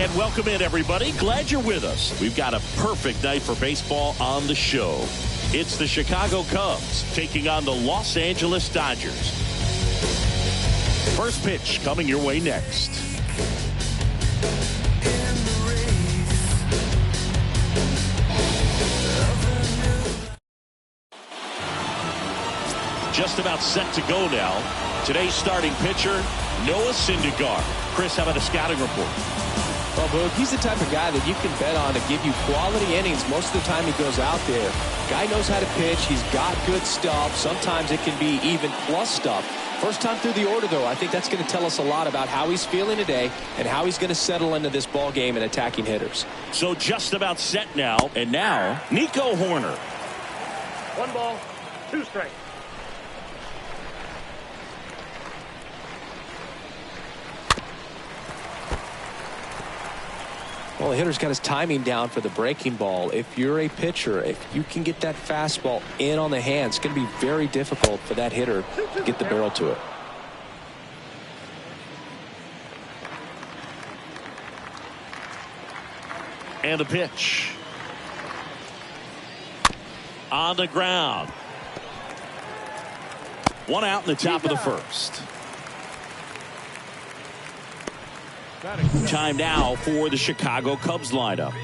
And welcome in, everybody. Glad you're with us. We've got a perfect night for baseball on the show. It's the Chicago Cubs taking on the Los Angeles Dodgers. First pitch coming your way next. Just about set to go now. Today's starting pitcher, Noah Syndergaard. Chris, how about a scouting report? Well, Boog, he's the type of guy that you can bet on to give you quality innings most of the time he goes out there. Guy knows how to pitch. He's got good stuff. Sometimes it can be even plus stuff. First time through the order, though, I think that's going to tell us a lot about how he's feeling today and how he's going to settle into this ball game and attacking hitters. So just about set now. And now, Nico Hoerner. 1 ball, 2 strikes. Well, the hitter's got his timing down for the breaking ball. If you're a pitcher, if you can get that fastball in on the hand, it's going to be very difficult for that hitter to get the barrel to it. And the pitch. On the ground. 1 out in the top of the first. Time now for the Chicago Cubs lineup.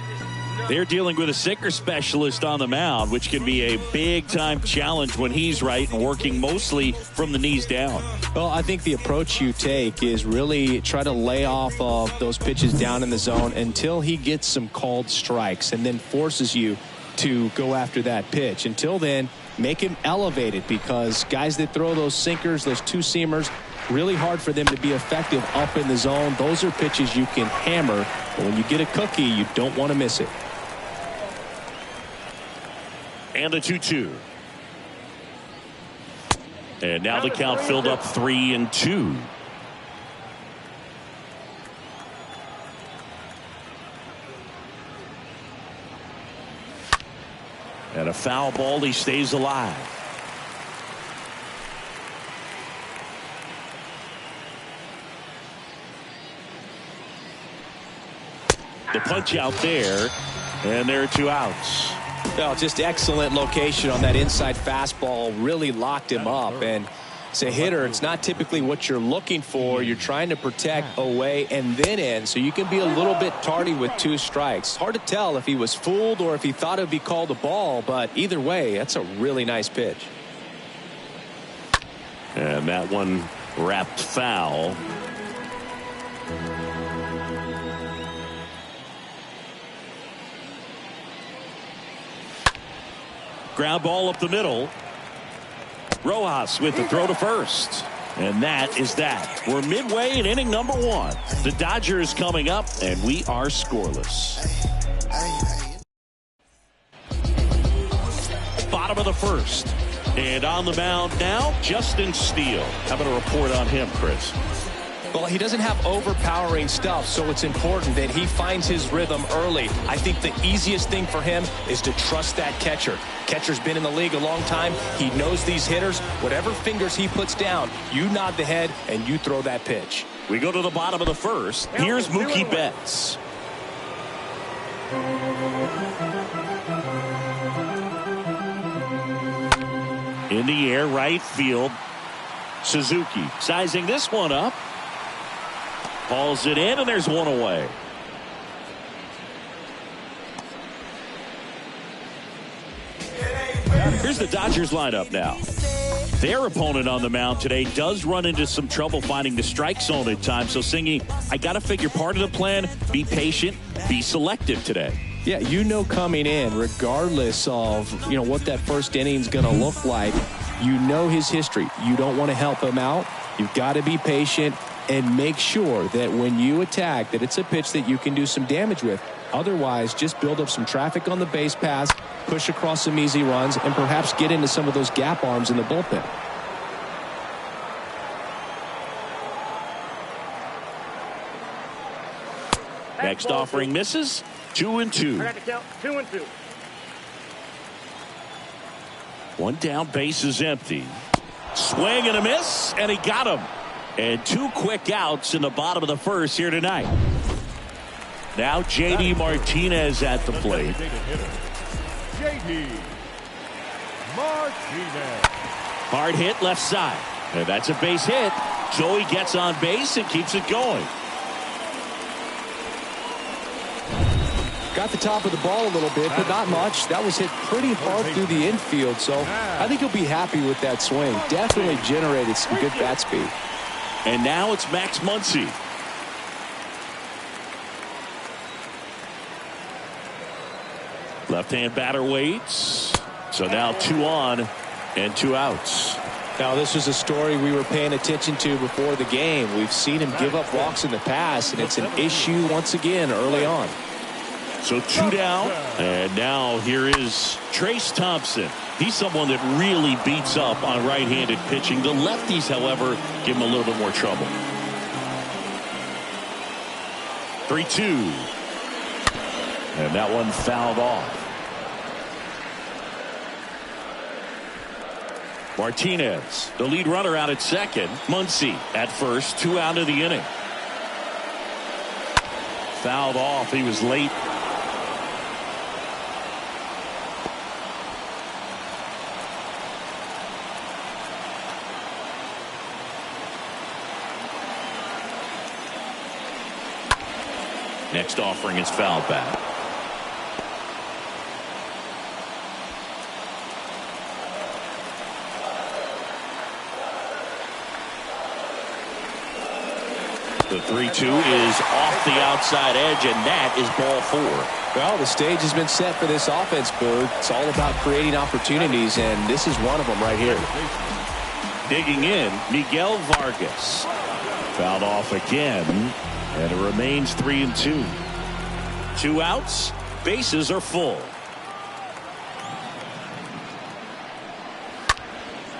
They're dealing with a sinker specialist on the mound, which can be a big-time challenge when he's right and working mostly from the knees down. Well, I think the approach you take is really try to lay off of those pitches down in the zone until he gets some called strikes and then forces you to go after that pitch. Until then, make him elevated, because guys that throw those sinkers, those two-seamers, really hard for them to be effective up in the zone. Those are pitches you can hammer, but when you get a cookie, you don't want to miss it. And a 2-2. And now the count filled up 3-2. And a foul ball, he stays alive. The punch out there, and there are 2 outs. Well, just excellent location on that inside fastball. Really locked him up. And as a hitter, it's not typically what you're looking for. You're trying to protect away and then in, so you can be a little bit tardy with 2 strikes. Hard to tell if he was fooled or if he thought it would be called a ball, but either way, that's a really nice pitch. And that one wrapped foul. Ground ball up the middle. Rojas with the throw to first. And that is that. We're midway in inning number 1. The Dodgers coming up, and we are scoreless. Bottom of the first. And on the mound now, Justin Steele. How about a report on him, Chris? Well, he doesn't have overpowering stuff, so it's important that he finds his rhythm early. I think the easiest thing for him is to trust that catcher. Catcher's been in the league a long time. He knows these hitters. Whatever fingers he puts down, you nod the head and you throw that pitch. We go to the bottom of the first. Here's Mookie Betts. In the air, right field. Suzuki sizing this one up. Hauls it in, and there's 1 away. Here's the Dodgers lineup now. Their opponent on the mound today does run into some trouble finding the strike zone at times. So, Singy, I got to figure part of the plan, be patient, be selective today. Yeah, you know coming in, regardless of, what that first inning's going to look like, you know his history. You don't want to help him out. You've got to be patient and make sure that when you attack, that it's a pitch that you can do some damage with. Otherwise, just build up some traffic on the base pass, push across some easy runs, and perhaps get into some of those gap arms in the bullpen. Next offering misses. 2-2. I got to count 2-2. 1 down, base is empty. Swing and a miss, and he got him. And 2 quick outs in the bottom of the first here tonight. Now J.D. Martinez at the plate. J.D. Martinez. Hard hit left side. And that's a base hit. So he gets on base and keeps it going. Got the top of the ball a little bit, but not much. That was hit pretty hard through the infield, so I think he'll be happy with that swing. Definitely generated some good bat speed. And now it's Max Muncy. Left-hand batter waits. So now 2 on and 2 outs. Now, this was a story we were paying attention to before the game. We've seen him give up walks in the past, and it's an issue once again early on. So 2 down, and now here is Trace Thompson. He's someone that really beats up on right-handed pitching. The lefties, however, give him a little bit more trouble. 3-2. And that one fouled off. Martinez, the lead runner, out at second. Muncy at first, 2 out of the inning. Fouled off. He was late. Next offering is fouled back. The 3-2 is off the outside edge, and that is ball 4. Well, the stage has been set for this offense, Boog. It's all about creating opportunities, and this is one of them right here. Digging in, Miguel Vargas. Fouled off again, and it remains 3-2. 2 outs, bases are full.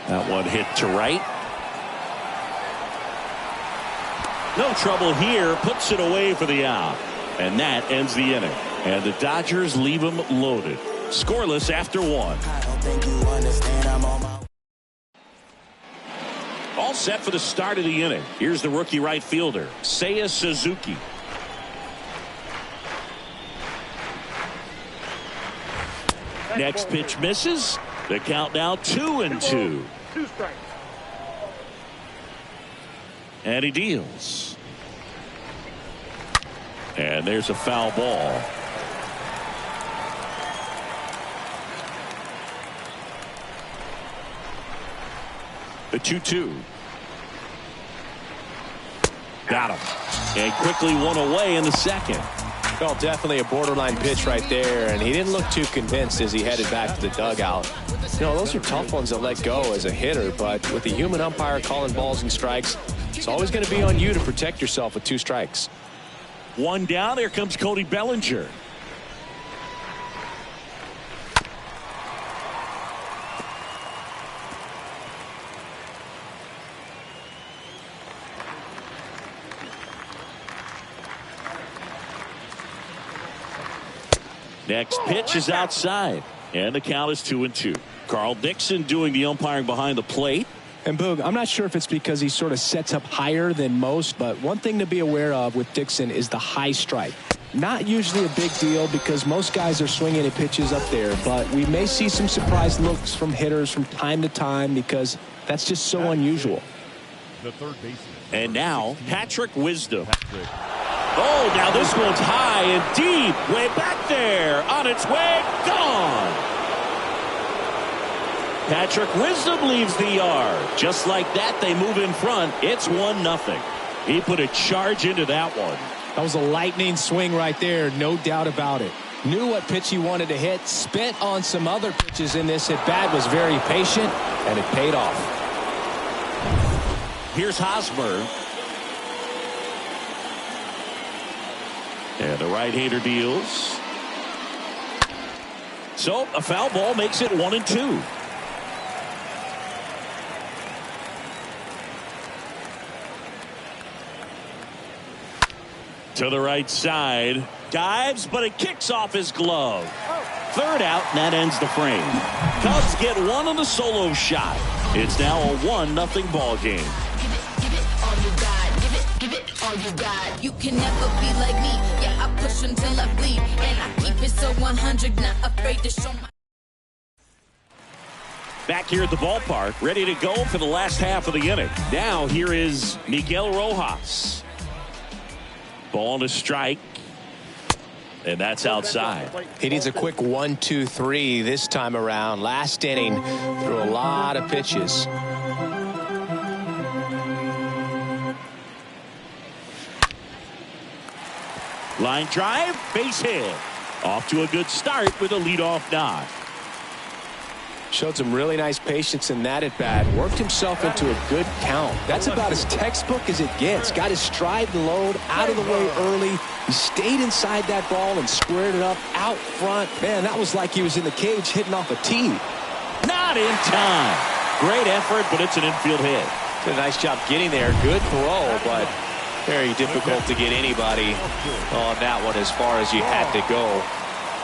That one hit to right. No trouble here, puts it away for the out. And that ends the inning. And the Dodgers leave them loaded. Scoreless after 1. I don't think you understand, I'm on my... All set for the start of the inning. Here's the rookie right fielder, Seiya Suzuki. Next pitch misses. The count now 2-2. 2 strikes. And he deals. And there's a foul ball. The 2-2. Got him. And quickly one away in the second. Well, definitely a borderline pitch right there, and he didn't look too convinced as he headed back to the dugout. You know, those are tough ones to let go as a hitter, but with the human umpire calling balls and strikes, it's always going to be on you to protect yourself with 2 strikes. 1 down. There comes Cody Bellinger. Next pitch is outside, and the count is 2-2. Carl Dixon doing the umpiring behind the plate. And Boog, I'm not sure if it's because he sort of sets up higher than most, but one thing to be aware of with Dixon is the high strike. Not usually a big deal because most guys are swinging at pitches up there, but we may see some surprise looks from hitters from time to time because that's just so unusual. The third baseman. And now Patrick Wisdom. Oh, now this one's high and deep, way back there, on its way, gone. Patrick Wisdom leaves the yard. Just like that, they move in front. It's 1-0. He put a charge into that one. That was a lightning swing right there, no doubt about it. Knew what pitch he wanted to hit, spent on some other pitches in this at bat, was very patient, and it paid off. Here's Hosmer. And the right-hander deals. So a foul ball makes it 1-2. To the right side. Dives, but it kicks off his glove. 3rd out, and that ends the frame. Cubs get 1 on the solo shot. It's now a 1-0 ball game. you got. You can never be like me. Yeah, I push until I bleed. And I keep it so 100, not afraid to show my... Back here at the ballpark, ready to go for the last half of the inning. Now here is Miguel Rojas. Ball to strike. And that's outside. He needs a quick 1-2-3 this time around. Last inning, threw a lot of pitches. Line drive, base hit. Off to a good start with a leadoff nod. Showed some really nice patience in that at bat. Worked himself into a good count. That's about as textbook as it gets. Got his stride and load out of the way early. He stayed inside that ball and squared it up out front. Man, that was like he was in the cage hitting off a tee. Not in time. Great effort, but it's an infield hit. Did a nice job getting there. Good throw, but very difficult to get anybody on that one as far as you had to go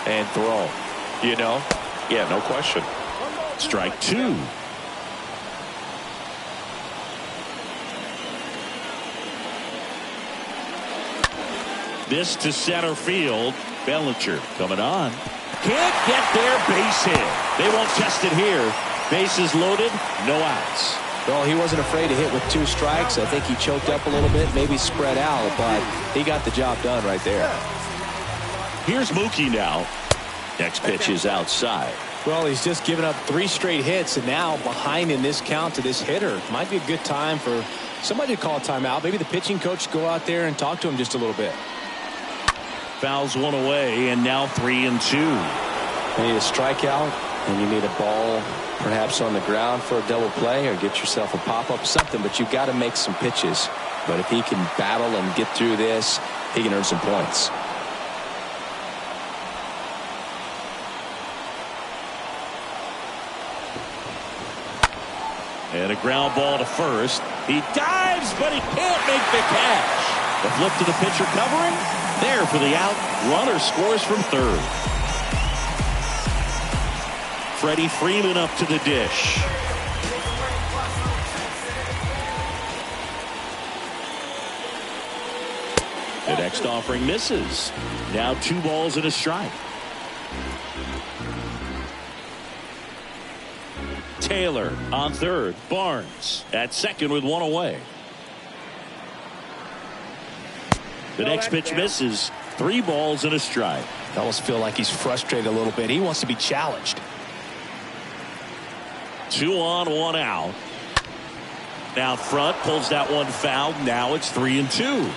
and throw. You know? Yeah, no question. Strike two. This to center field. Bellinger coming on. Can't get there, base hit. They won't test it here. Bases loaded, no outs. Well, he wasn't afraid to hit with 2 strikes. I think he choked up a little bit, maybe spread out, but he got the job done right there. Here's Mookie now. Next pitch is outside. Well, he's just given up 3 straight hits, and now behind in this count to this hitter. Might be a good time for somebody to call a timeout. Maybe the pitching coach go out there and talk to him just a little bit. Fouls one away, and now 3-2. You need a strikeout, and you need a ball perhaps on the ground for a double play, or get yourself a pop-up, something, but you've got to make some pitches. But if he can battle and get through this, he can earn some points. And a ground ball to first. He dives, but he can't make the catch. The flip to the pitcher covering. There for the out. Runner scores from third. Freddie Freeman up to the dish. The next offering misses. Now 2 balls and a strike. Taylor on third. Barnes at second with 1 away. The next pitch misses. 3 balls and a strike. I almost feel like he's frustrated a little bit. He wants to be challenged. 2 on, 1 out. Out front, pulls that one foul. Now it's 3-2.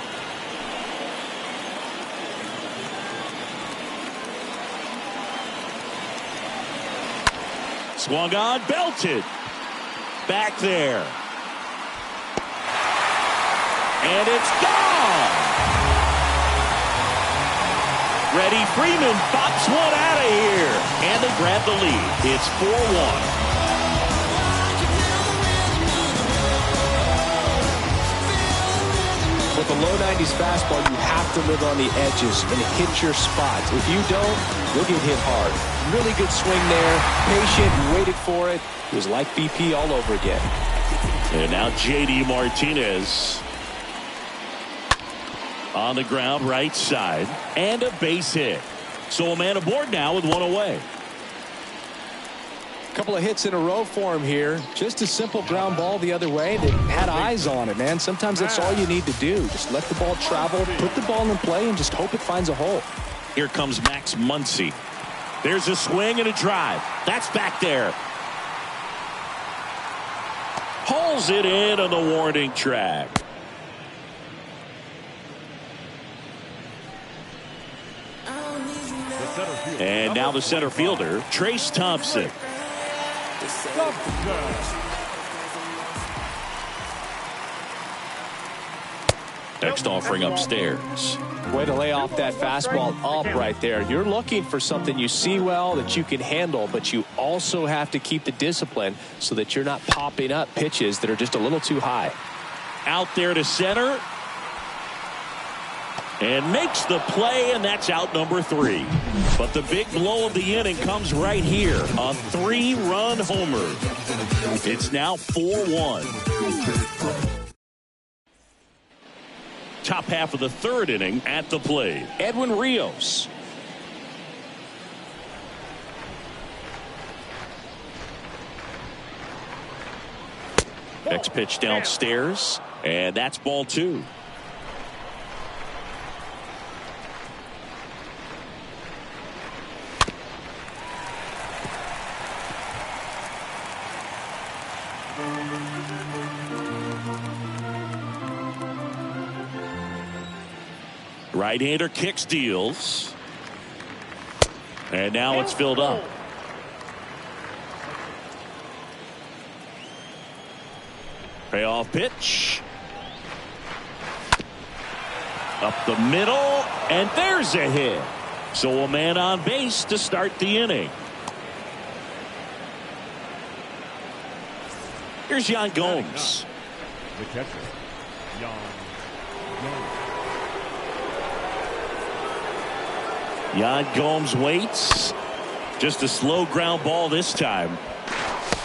Swung on, belted. Back there. And it's gone. Freddie Freeman pops one out of here. And they grab the lead. It's 4-1. With a low 90s fastball, you have to live on the edges and hit your spots. If you don't, you'll get hit hard. Really good swing there. Patient, waited for it. It was like BP all over again. And now J.D. Martinez on the ground, right side, and a base hit. So a man aboard now with 1 away. Couple of hits in a row for him here. Just a simple ground ball the other way that had eyes on it, man. Sometimes that's all you need to do. Just let the ball travel, put the ball in play, and just hope it finds a hole. Here comes Max Muncy. There's a swing and a drive. That's back there. Hauls it in on the warning track. And now the center fielder, Trace Thompson. Next offering upstairs. Way to lay off that fastball up right there. You're looking for something you see well that you can handle, but you also have to keep the discipline so that you're not popping up pitches that are just a little too high. Out there to center. And makes the play, and that's out number 3. But the big blow of the inning comes right here. A 3-run homer. It's now 4-1. Top half of the third inning at the plate, Edwin Rios. Next pitch downstairs, and that's ball 2. Right-hander kicks, deals, and now it's filled up. Payoff pitch. Up the middle, and there's a hit. So a man on base to start the inning. Here's Yan Gomes. The catcher, Yan Gomes. Yan Gomes waits. Just a slow ground ball this time.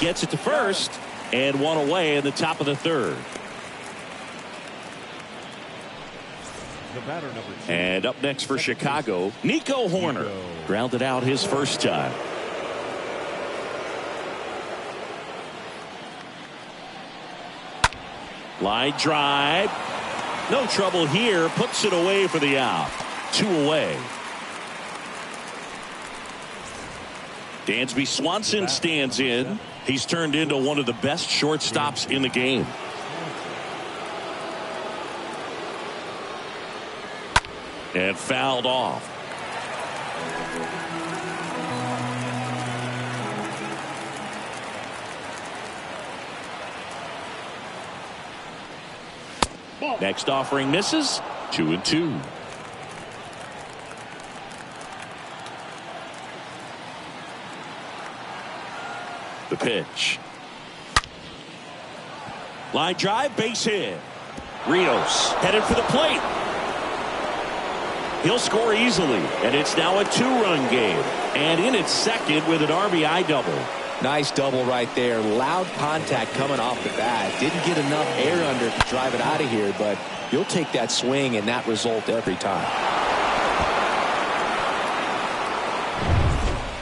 Gets it to first, and one away in the top of the third. The batter, number 2. And up next for Chicago, Nico Horner. Grounded out his first time. Line drive. No trouble here. Puts it away for the out. 2 away. Dansby Swanson stands in. He's turned into one of the best shortstops in the game. And fouled off. Next offering misses. 2-2. The pitch. Line drive, base hit. Rios headed for the plate. He'll score easily, and it's now a 2-run game. And in its second with an RBI double. Nice double right there. Loud contact coming off the bat. Didn't get enough air under it to drive it out of here, but you'll take that swing and that result every time.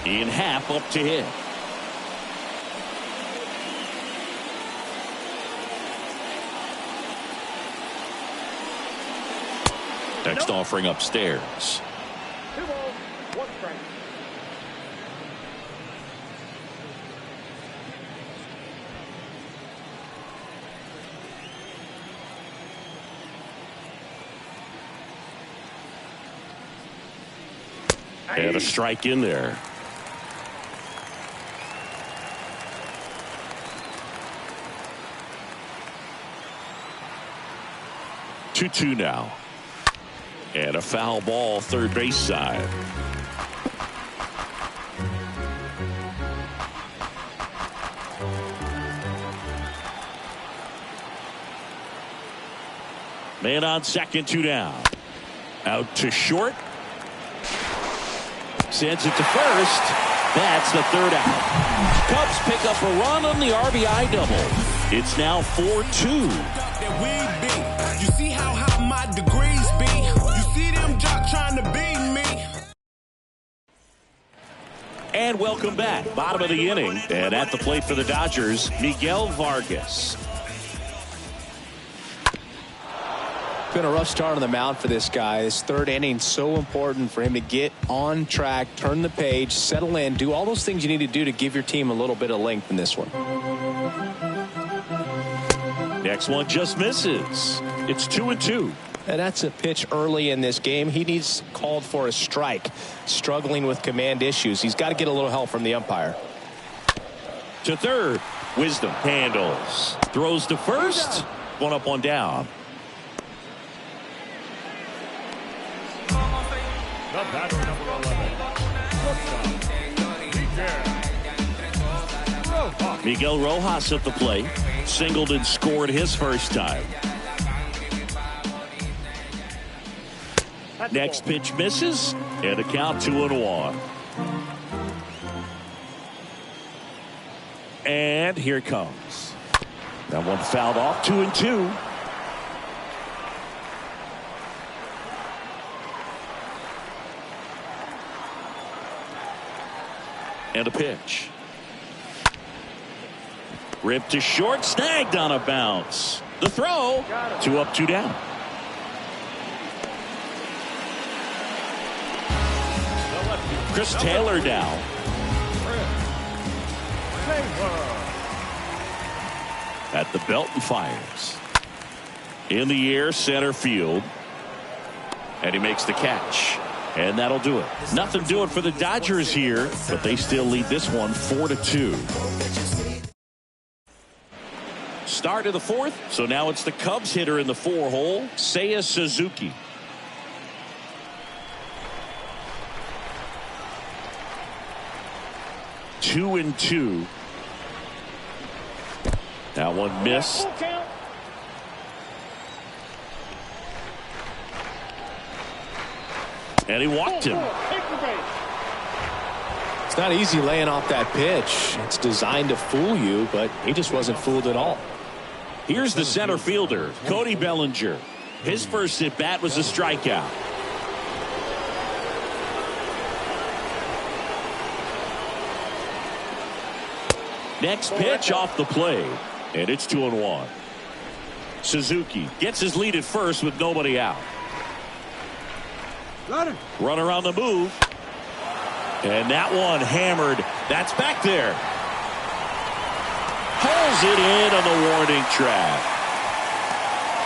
In half up to hit. Next offering upstairs. 2 balls, 1 strike. And a strike in there. Two now. And a foul ball third base side. Man on second, 2 down. Out to short. Sends it to first. That's the third out. Cubs pick up a run on the RBI double. It's now 4-2. You see how high my degrees be. You see them jock trying to beat me. And welcome back. Bottom of the inning. And at the plate for the Dodgers, Miguel Vargas. Been a rough start on the mound for this guy. This third inning so important for him to get on track, turn the page, settle in, do all those things you need to do to give your team a little bit of length in this one. Next one just misses. It's 2-2. And that's a pitch early in this game. He needs called for a strike. Struggling with command issues. He's got to get a little help from the umpire. To third. Wisdom handles. Throws to first. 1 up, 1 down. The batter, number 11. Miguel Rojas at the plate. Singled and scored his first time. Next pitch misses, and a count 2-1. And here it comes. That one fouled off. 2-2. And a pitch. Ripped to short, snagged on a bounce. The throw, 2 up, 2 down. Chris Taylor now. At the belt and fires. In the air, center field. And he makes the catch. And that'll do it. Nothing doing for the Dodgers here, but they still lead this one 4-2. Start of the 4th, so now it's the Cubs hitter in the 4-hole, Seiya Suzuki. Two and 2. That one missed. And he walked him. It's not easy laying off that pitch. It's designed to fool you, but he just wasn't fooled at all. Here's the center fielder, Cody Bellinger. His first at bat was a strikeout. Next pitch off the plate, and it's 2-1. Suzuki gets his lead at first with nobody out. Runner on the move. And that one hammered. That's back there. Pulls it in on the warning track.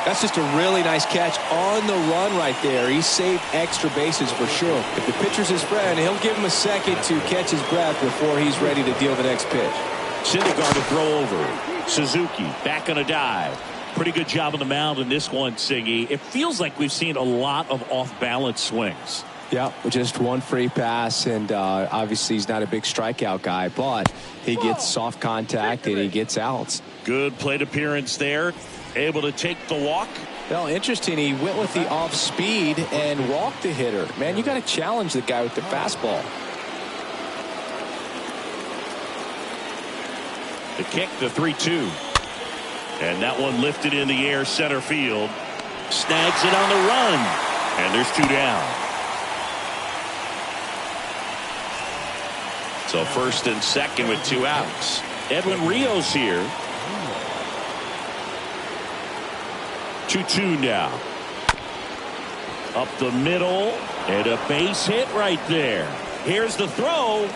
That's just a really nice catch on the run right there. He saved extra bases for sure. If the pitcher's his friend, he'll give him a second to catch his breath before he's ready to deal the next pitch. Syndergaard to throw over. Suzuki back on a dive. Pretty good job on the mound in this one, Siggy. It feels like we've seen a lot of off-balance swings. Yeah, just one free pass, and obviously he's not a big strikeout guy, but he gets soft contact and he gets outs. Good plate appearance there. Able to take the walk. Well, interesting. He went with the off speed and walked the hitter. Man, you got to challenge the guy with the fastball. The kick, the 3-2. And that one lifted in the air, center field. Snags it on the run. And there's 2 down. So first and second with 2 outs. Edwin Rios here. 2-2 now. Up the middle. And a base hit right there. Here's the throw.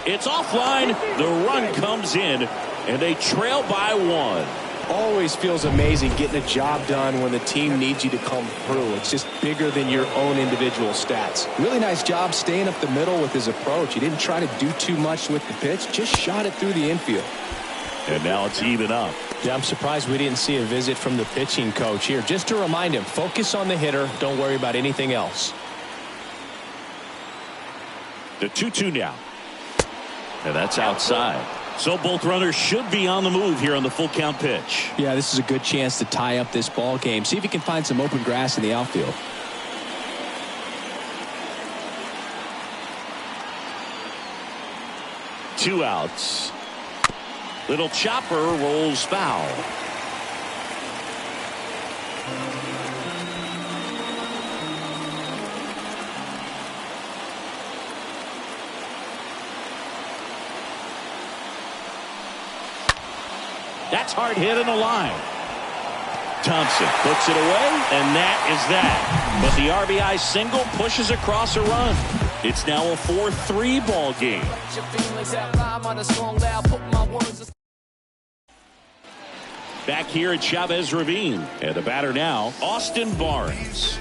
It's offline. The run comes in. And they trail by 1. Always feels amazing getting a job done when the team needs you to come through. It's just bigger than your own individual stats. Really nice job staying up the middle with his approach. He didn't try to do too much with the pitch, just shot it through the infield. And now it's even up. Yeah, I'm surprised we didn't see a visit from the pitching coach here, just to remind him, focus on the hitter, don't worry about anything else. The 2-2 now. And that's outside. So both runners should be on the move here on the full count pitch. Yeah, this is a good chance to tie up this ball game. See if he can find some open grass in the outfield. Two outs. Little chopper rolls foul. That's hard hit in the line. Thompson puts it away, and that is that. But the RBI single pushes across a run. It's now a 4-3 ball game. Back here at Chavez Ravine. And the batter now, Austin Barnes.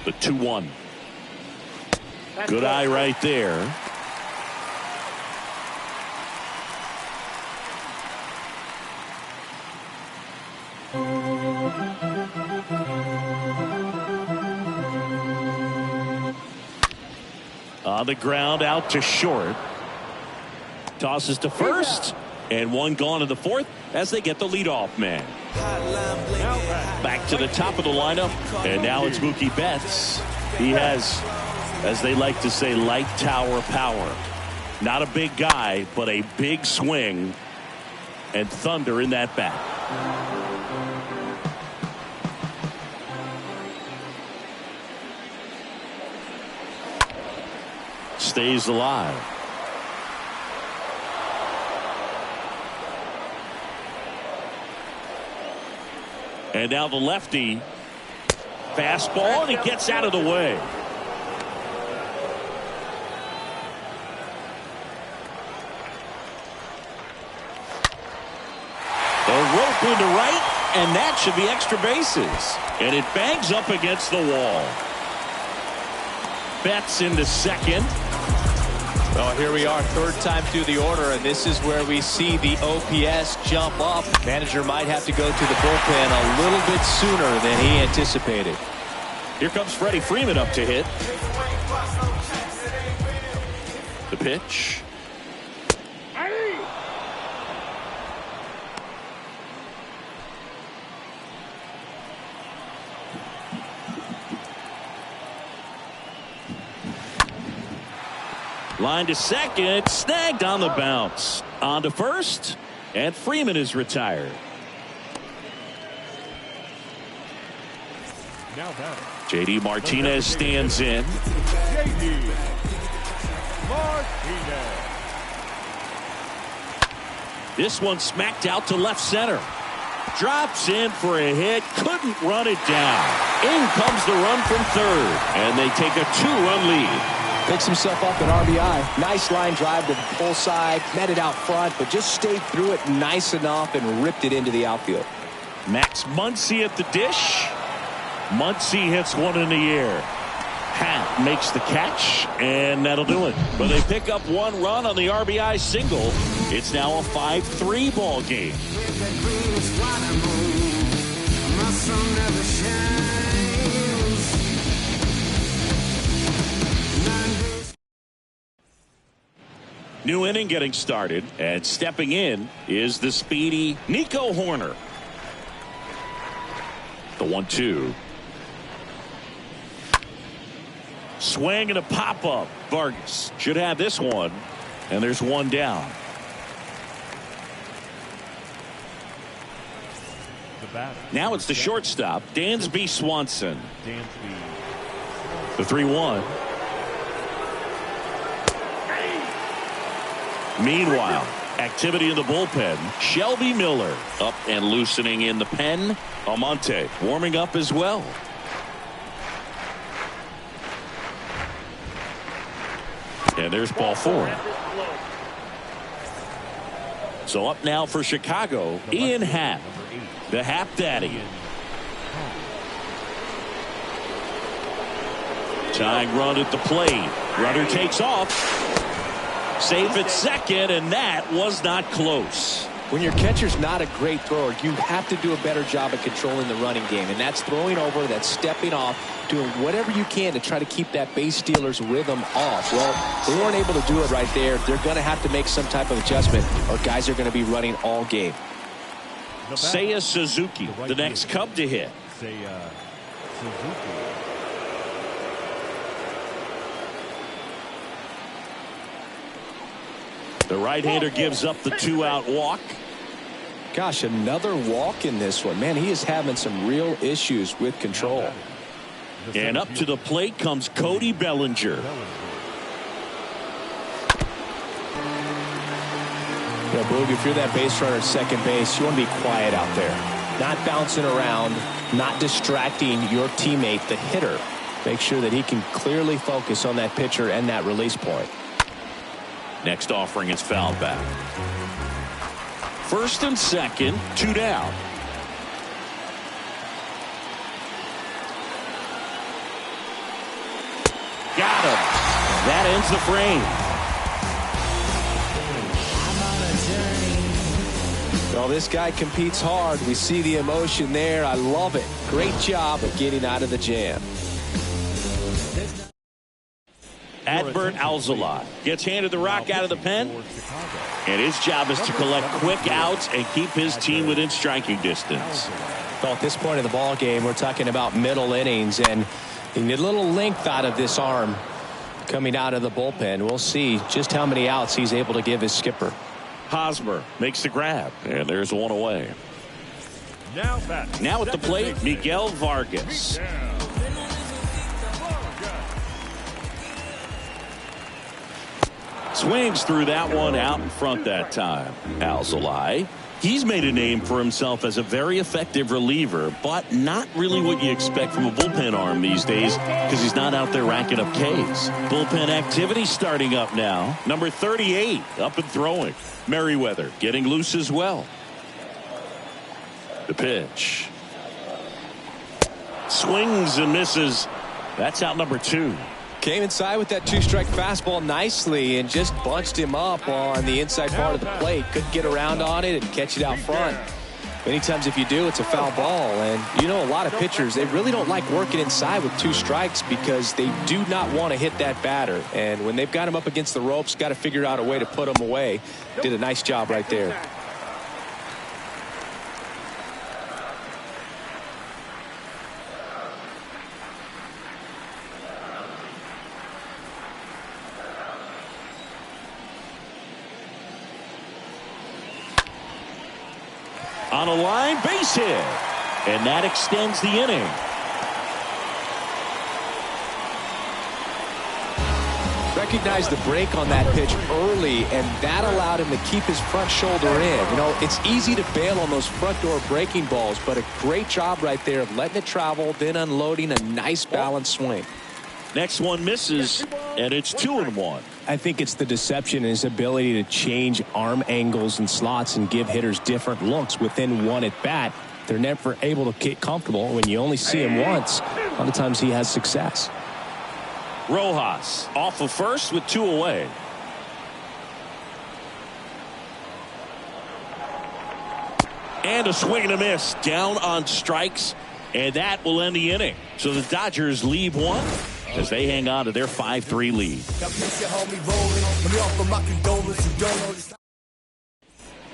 The 2-1. Good eye right there. On the ground, out to short. Tosses to first. And one gone in the 4th as they get the leadoff man. Back to the top of the lineup. And now it's Mookie Betts. He has, as they like to say, light tower power. Not a big guy, but a big swing. And thunder in that bat. stays alive. And now the lefty. Fastball, and he gets out of the way. The rope into right, and that should be extra bases. And it bangs up against the wall. Betts into second. Well, here we are, third time through the order, and this is where we see the OPS jump up. Manager might have to go to the bullpen a little bit sooner than he anticipated. Here comes Freddie Freeman up to hit. The pitch. Line to second, snagged on the bounce. On to first, and Freeman is retired. Now that J.D. Martinez stands in. J.D. Martinez. This one smacked out to left center. Drops in for a hit, couldn't run it down. In comes the run from third, and they take a 2-run lead. Picks himself up an RBI. Nice line drive to the pull side. Met it out front, but just stayed through it nice enough and ripped it into the outfield. Max Muncy at the dish. Muncy hits one in the air. Hat makes the catch, and that'll do it. But they pick up one run on the RBI single. It's now a 5-3 ball game. New inning getting started, and stepping in is the speedy Nico Horner. The 1-2. Swing and a pop-up. Vargas should have this one, and there's one down. Now it's the shortstop, Dansby Swanson. The 3-1. Meanwhile, activity in the bullpen. Shelby Miller up and loosening in the pen. Almonte warming up as well. And there's ball 4. So up now for Chicago, Ian Happ, the Happ Daddy. Tying run at the plate. Runner takes off. Safe at second, and that was not close. When your catcher's not a great thrower, you have to do a better job of controlling the running game, and that's throwing over, that's stepping off, doing whatever you can to try to keep that base stealer's rhythm off. Well, they weren't able to do it right there. They're going to have to make some type of adjustment, or guys are going to be running all game. Seiya Suzuki, the next Cub to hit. Seiya Suzuki. The right-hander gives up the 2-out walk. Gosh, another walk in this one. Man, he is having some real issues with control. And up to the plate comes Cody Bellinger. Yeah, Boog, if you're that base runner at second base, you want to be quiet out there. Not bouncing around, not distracting your teammate, the hitter. Make sure that he can clearly focus on that pitcher and that release point. Next offering is fouled back. First and second, 2 down. Got him. That ends the frame. Well, this guy competes hard. We see the emotion there. I love it. Great job of getting out of the jam. Adbert Alzolay gets handed the rock out of the pen, and his job is to collect quick outs and keep his team within striking distance. Well, at this point of the ball game, we're talking about middle innings, and you need a little length out of this arm coming out of the bullpen. We'll see just how many outs he's able to give his skipper. Hosmer makes the grab, and there's one away. Now at the plate, Miguel Vargas. Swings through that one out in front that time. Alzolay, he's made a name for himself as a very effective reliever, but not really what you expect from a bullpen arm these days because he's not out there racking up Ks. Bullpen activity starting up now. Number 38 up and throwing. Merriweather getting loose as well. The pitch. Swings and misses. That's out number 2. Came inside with that 2-strike fastball nicely and just bunched him up on the inside part of the plate. Couldn't get around on it and catch it out front. Many times if you do, it's a foul ball. And you know, a lot of pitchers, they really don't like working inside with 2 strikes because they do not want to hit that batter. And when they've got him up against the ropes, got to figure out a way to put him away. Did a nice job right there. On a line, base hit. And that extends the inning. Recognized the break on that pitch early, and that allowed him to keep his front shoulder in. You know, it's easy to bail on those front door breaking balls, but a great job right there of letting it travel, then unloading a nice balanced swing. Next one misses, and it's 2-1. I think it's the deception and his ability to change arm angles and slots and give hitters different looks within one at bat. They're never able to get comfortable. When you only see him once, a lot of times he has success. Rojas off of first with 2 away. And a swing and a miss down on strikes, and that will end the inning. So the Dodgers leave one as they hang on to their 5-3 lead.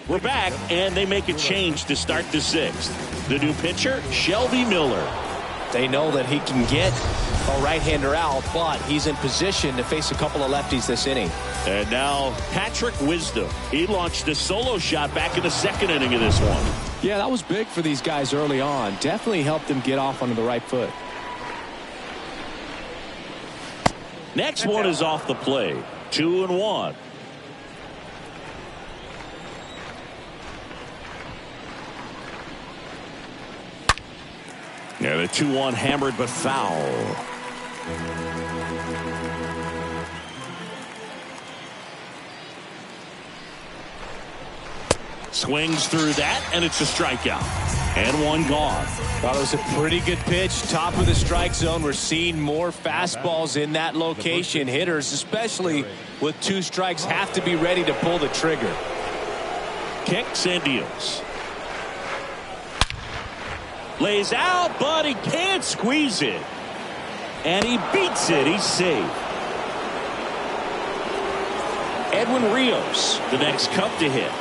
We're back, and they make a change to start the 6th. The new pitcher, Shelby Miller. They know that he can get a right-hander out, but he's in position to face a couple of lefties this inning. And now Patrick Wisdom. He launched a solo shot back in the 2nd inning of this one. Yeah, that was big for these guys early on. Definitely helped them get off onto the right foot. Next one is off the plate. 2-1. Yeah, the 2-1 hammered but foul. Swings through that, and it's a strikeout. And one gone. Thought it was a pretty good pitch. Top of the strike zone. We're seeing more fastballs in that location. Hitters, especially with 2 strikes, have to be ready to pull the trigger. Kicks and deals. Lays out, but he can't squeeze it. And he beats it. He's safe. Edwin Rios, the next Cub to hit.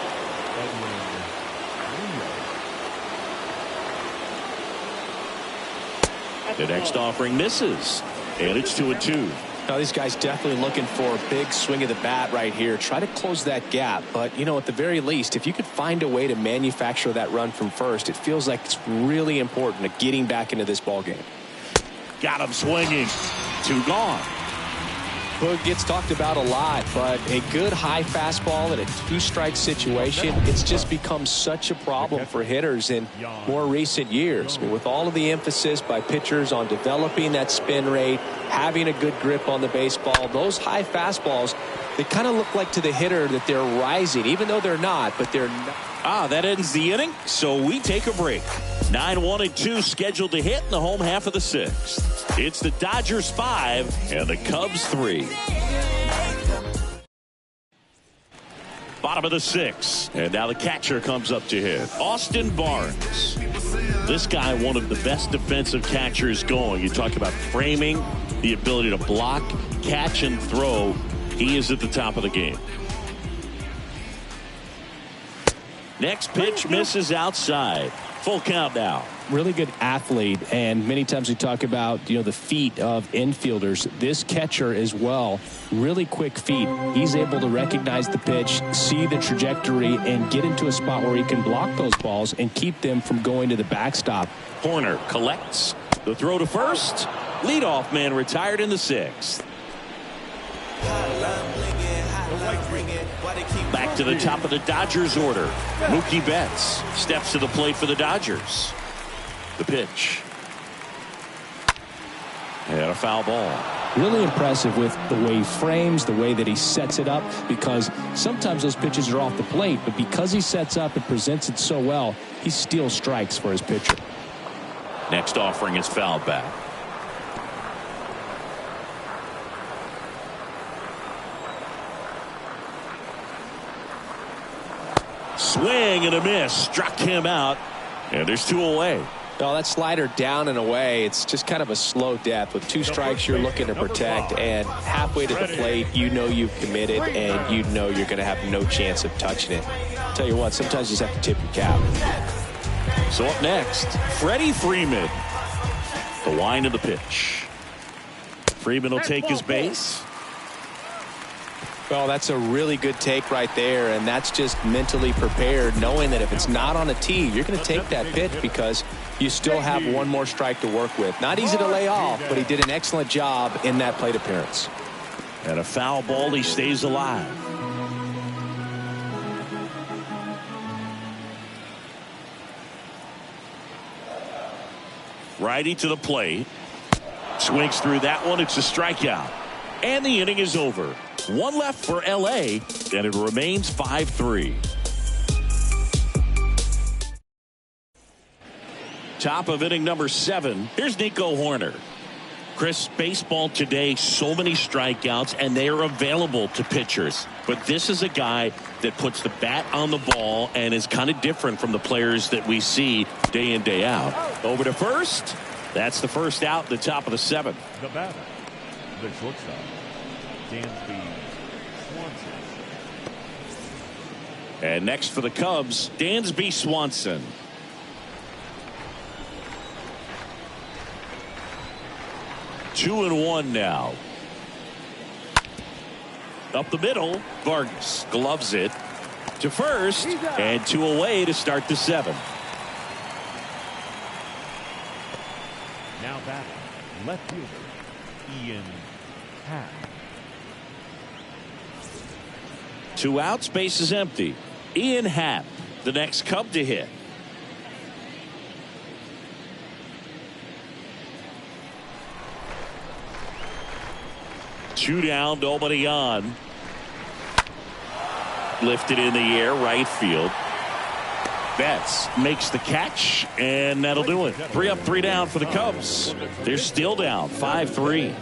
The next offering misses, and it's 2-2. Now these guys definitely looking for a big swing of the bat right here. Try to close that gap, but you know, at the very least, if you could find a way to manufacture that run from first, it feels like it's really important to getting back into this ball game. Got him swinging. 2 gone. Hood gets talked about a lot, but a good high fastball in a 2-strike situation, it's just become such a problem for hitters in more recent years. I mean, with all of the emphasis by pitchers on developing that spin rate, having a good grip on the baseball, those high fastballs, they kind of look like to the hitter that they're rising, even though they're not, but they're not. That ends the inning, so we take a break. 9-1-2 scheduled to hit in the home half of the 6th. It's the Dodgers 5 and the Cubs 3. Bottom of the 6th, and now the catcher comes up to hit. Austin Barnes. This guy, one of the best defensive catchers going. You talk about framing, the ability to block, catch, and throw. He is at the top of the game. Next pitch misses outside. Full count now. Really good athlete, and many times we talk about, you know, the feet of infielders. This catcher as well, really quick feet. He's able to recognize the pitch, see the trajectory, and get into a spot where he can block those balls and keep them from going to the backstop. Horner collects the throw to first. Leadoff man retired in the 6th. Back to the top of the Dodgers order. Mookie Betts steps to the plate for the Dodgers. The pitch. And a foul ball. Really impressive with the way he frames, the way that he sets it up, because sometimes those pitches are off the plate, but because he sets up and presents it so well, he steals strikes for his pitcher. Next offering is fouled back. Swing and a miss. Struck him out. And there's 2 away. Well, that slider down and away, it's just kind of a slow death. With 2 strikes you're looking to protect, and halfway to the plate, you know you've committed, and you know you're going to have no chance of touching it. Tell you what, sometimes you just have to tip your cap. So up next, Freddie Freeman. The wind of the pitch. Freeman will take his base. Well, that's a really good take right there, and that's just mentally prepared, knowing that if it's not on a tee, you're going to take that pitch because you still have 1 more strike to work with. Not easy to lay off, but he did an excellent job in that plate appearance. And a foul ball, he stays alive. Righty to the plate. Swings through that one. It's a strikeout. And the inning is over. 1 left for LA, and it remains 5-3. Top of inning number 7. Here's Nico Hoerner. Chris, baseball today, so many strikeouts, and they are available to pitchers. But this is a guy that puts the bat on the ball and is kind of different from the players that we see day in, day out. Over to first. That's the first out, the top of the 7th. The batter, the shortstop, Dansby Swanson. And next for the Cubs, Dansby Swanson. Two and 1 now. Up the middle, Vargas gloves it to first, and 2 away to start the 7th. Now batting, left fielder, Ian Happ. 2 outs, base is empty. Ian Happ, the next Cub to hit. Two down, nobody on. Lifted in the air, right field. Betts makes the catch, and that'll do it. 3 up, 3 down for the Cubs. They're still down, 5-3.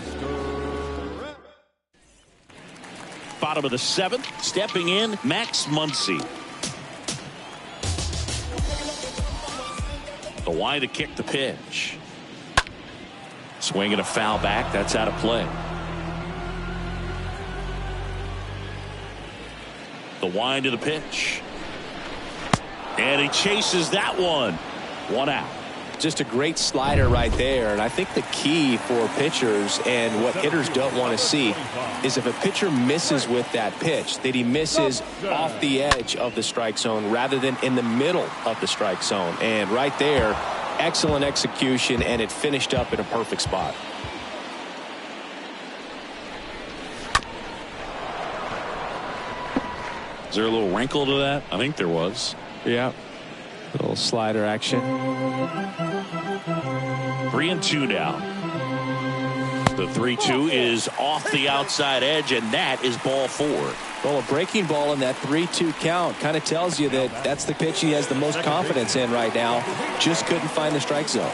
Bottom of the 7th, stepping in, Max Muncy. The wind to kick the pitch. Swing and a foul back, that's out of play. The wind to the pitch. And he chases that one. 1 out. Just a great slider right there, and I think the key for pitchers and what hitters don't want to see is if a pitcher misses with that pitch, that he misses off the edge of the strike zone rather than in the middle of the strike zone. And right there, excellent execution, and it finished up in a perfect spot. Is there a little wrinkle to that? I think there was. Yeah. Little slider action. 3 and 2 now. The 3-2 is off the outside edge, and that is ball 4. Well, a breaking ball in that 3-2 count kind of tells you that that's the pitch he has the most confidence in right now. Just couldn't find the strike zone.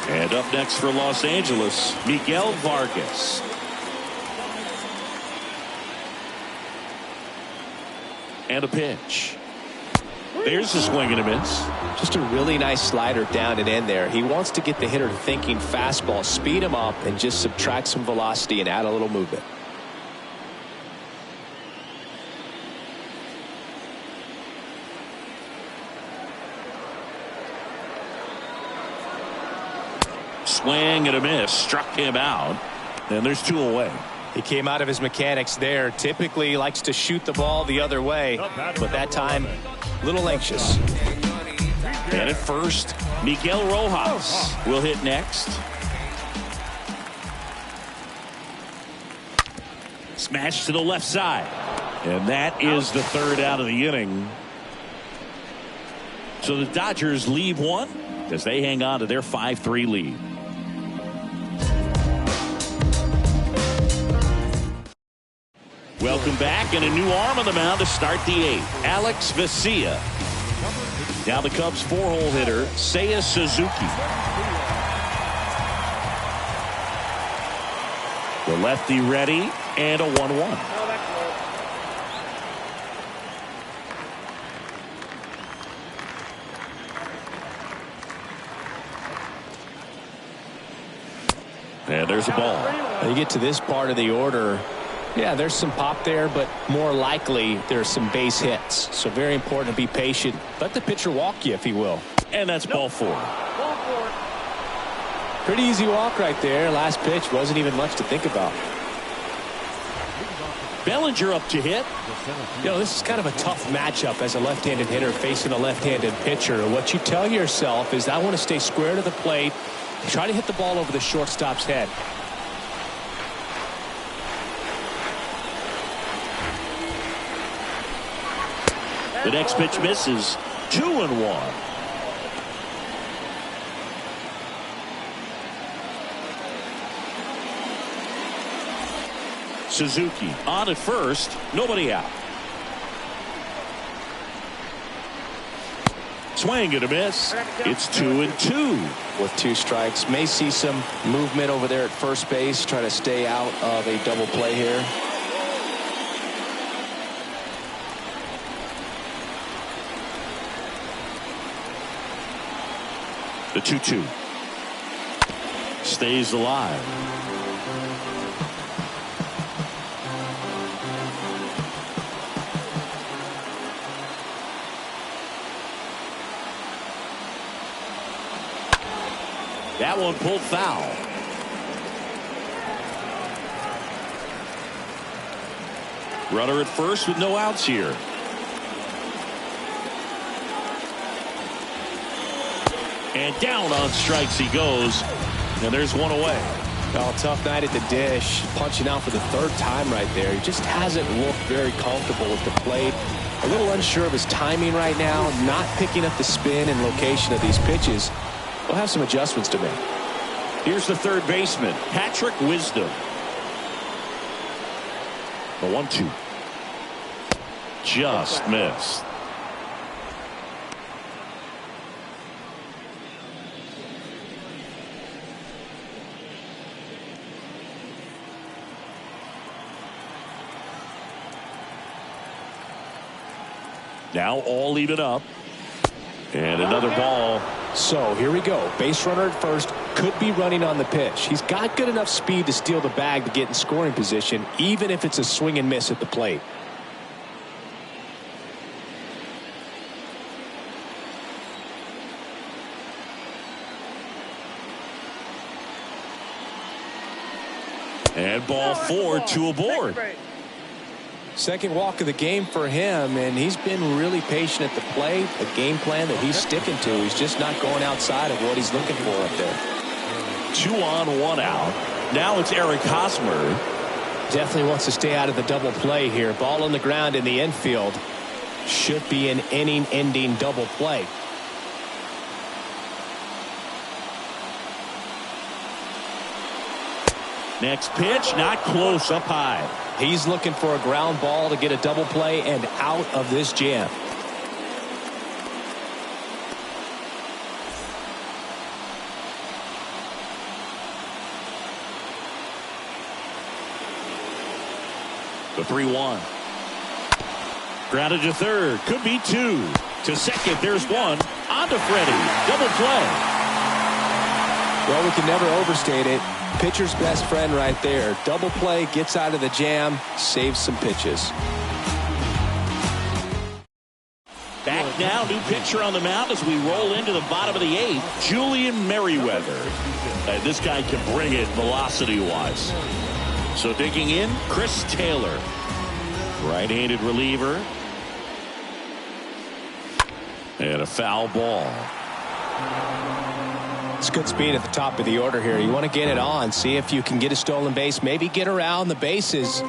And up next for Los Angeles, Miguel Vargas. And a pitch. There's a swing and a miss. Just a really nice slider down and in there. He wants to get the hitter thinking fastball, speed him up, and just subtract some velocity and add a little movement. Swing and a miss. Struck him out. And there's 2 away. He came out of his mechanics there. Typically likes to shoot the ball the other way, but that time a little anxious. And at first, Miguel Rojas will hit next. Smash to the left side. And that is the third out of the inning. So the Dodgers leave one as they hang on to their 5-3 lead. Welcome back, and a new arm on the mound to start the eighth. Alex Vesia. Now the Cubs 4-hole hitter, Seiya Suzuki. The lefty ready, and a 1-1. And there's a ball. You get to this part of the order. Yeah, there's some pop there, but more likely there's some base hits. So very important to be patient. Let the pitcher walk you, if he will. And that's ball four. Pretty easy walk right there. Last pitch wasn't even much to think about. Bellinger up to hit. You know, this is kind of a tough matchup as a left-handed hitter facing a left-handed pitcher. What you tell yourself is, I want to stay square to the plate, try to hit the ball over the shortstop's head. The next pitch misses. 2-1. Suzuki on at first. Nobody out. Swing and a miss. It's 2-2. With 2 strikes. May see some movement over there at first base. Try to stay out of a double play here. The 2-2 stays alive. That one pulled foul. Runner at first with no outs here. And down on strikes he goes. And there's one away. Oh, tough night at the dish. Punching out for the 3rd time right there. He just hasn't looked very comfortable with the plate. A little unsure of his timing right now. Not picking up the spin and location of these pitches. We'll have some adjustments to make. Here's the third baseman, Patrick Wisdom. The 1-2. Just missed. Now all even up. And another ball. So here we go. Base runner at first, could be running on the pitch. He's got good enough speed to steal the bag to get in scoring position, even if it's a swing and miss at the plate. And ball 4, 2 aboard. Second walk of the game for him, and he's been really patient at the plate. A game plan that he's sticking to. He's just not going outside of what he's looking for up there. 2 on, 1 out. Now it's Eric Hosmer. Definitely wants to stay out of the double play here. Ball on the ground in the infield. Should be an inning-ending double play. Next pitch, not close, up high. He's looking for a ground ball to get a double play and out of this jam. The 3-1. Grounded to third. Could be 2. To second, there's 1. On to Freddie. Double play. Well, we can never overstate it. Pitcher's best friend right there. Double play, gets out of the jam, saves some pitches. Back now, new pitcher on the mound as we roll into the bottom of the 8th. Julian Merriweather. This guy can bring it velocity-wise. So digging in, Chris Taylor. Right-handed reliever. And a foul ball. It's good speed at the top of the order here. You want to get it on, see if you can get a stolen base, maybe get around the bases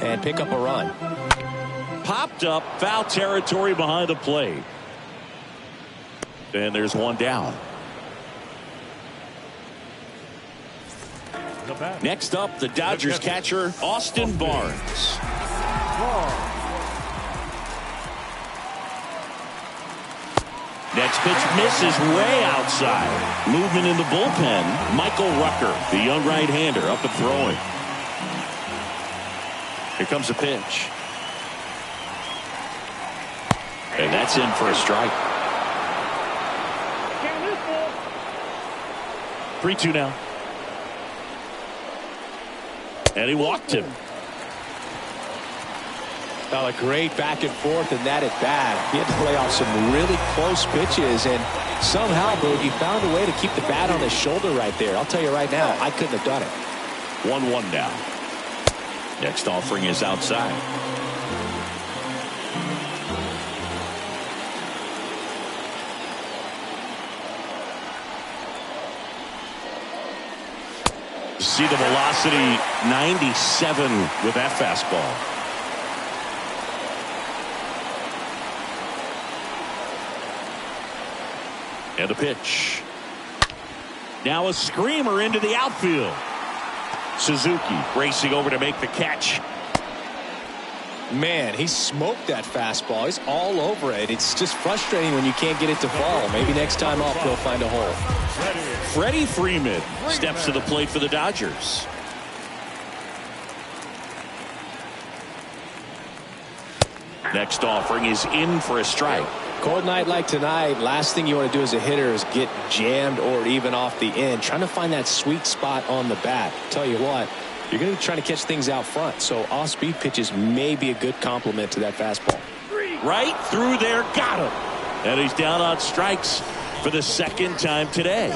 and pick up a run. popped up, foul territory behind the plate. And there's one down. Next up, the Dodgers catcher, Austin Barnes. Next pitch misses way outside. Movement in the bullpen. Michael Rucker, the young right-hander, up and throwing. Here comes a pitch. And that's in for a strike. 3-2 now. And he walked him. Well, a great back and forth in that at bat. He had to play off some really close pitches, and somehow, Boogie found a way to keep the bat on his shoulder right there. I'll tell you right now, I couldn't have done it. 1-1 now. Next offering is outside. See the velocity, 97 with that fastball. And a pitch. Now a screamer into the outfield. Suzuki racing over to make the catch. Man, he smoked that fastball. He's all over it. It's just frustrating when you can't get it to fall. Maybe next time up he'll find a hole. Freddie Freeman steps to the plate for the Dodgers. Next offering is in for a strike. Cold night like tonight, last thing you want to do as a hitter is get jammed or even off the end. Trying to find that sweet spot on the bat. Tell you what, you're going to be trying to catch things out front, so off-speed pitches may be a good complement to that fastball. Right through there, got him. And he's down on strikes for the second time today.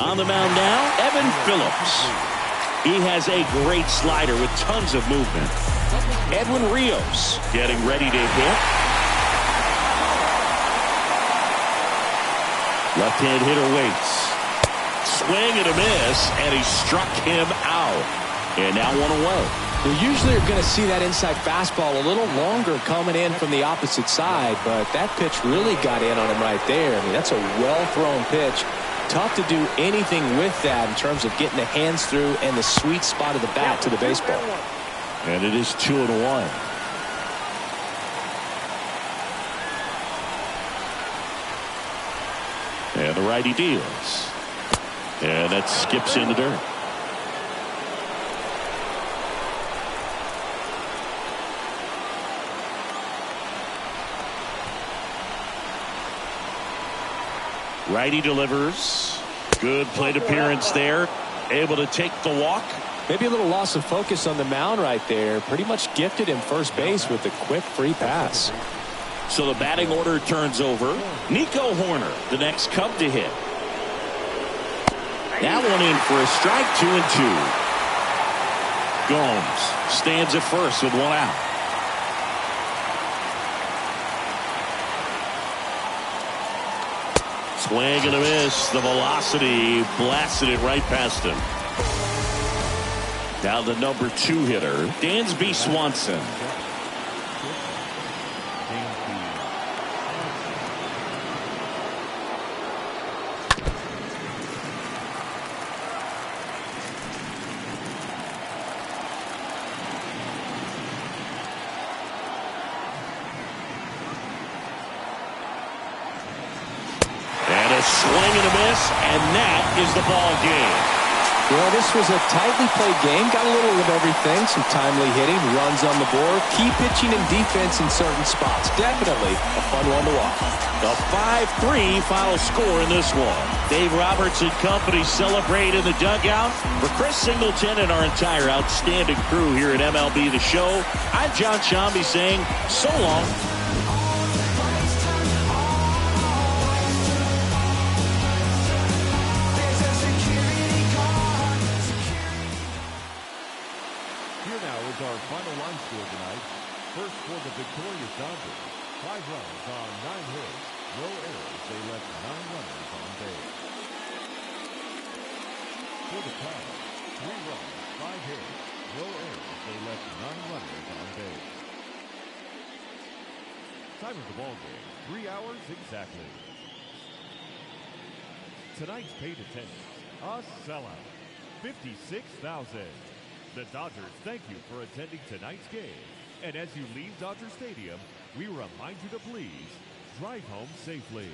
On the mound now, Evan Phillips. He has a great slider with tons of movement. Edwin Rios getting ready to hit. Left-hand hitter waits. Swing and a miss, and he struck him out. And now one away. You usually are going to see that inside fastball a little longer coming in from the opposite side, but that pitch really got in on him right there. I mean, that's a well-thrown pitch. Tough to do anything with that in terms of getting the hands through and the sweet spot of the bat to the baseball. And it is 2-1. And the righty deals. And that skips in the dirt. Righty delivers. Good plate appearance there. Able to take the walk. Maybe a little loss of focus on the mound right there. Pretty much gifted him first base with a quick free pass. So the batting order turns over. Nico Horner, the next Cub to hit. That one in for a strike, 2-2. Gomes stands at first with one out. Swing and a miss. The velocity blasted it right past him. Now the number 2 hitter, Dansby Swanson. Swing and a miss, and that is the ball game. Well, this was a tightly played game. Got a little of everything. Some timely hitting, runs on the board, key pitching and defense in certain spots. Definitely a fun one to watch. The 5-3 final score in this one. Dave Roberts and company celebrate in the dugout. For Chris Singleton and our entire outstanding crew here at MLB The Show, I'm John Shambi saying so long. Our final line score tonight. First for the victorious Dodgers. 5 runs on 9 hits. No errors. They left 9 runners on base. For the Cubs, 3 runs, 5 hits. no errors. They left 9 runners on base. Time of the ball game, 3 hours exactly. Tonight's paid attendance, a sellout, 56,000. The Dodgers thank you for attending tonight's game. And as you leave Dodger Stadium, we remind you to please drive home safely.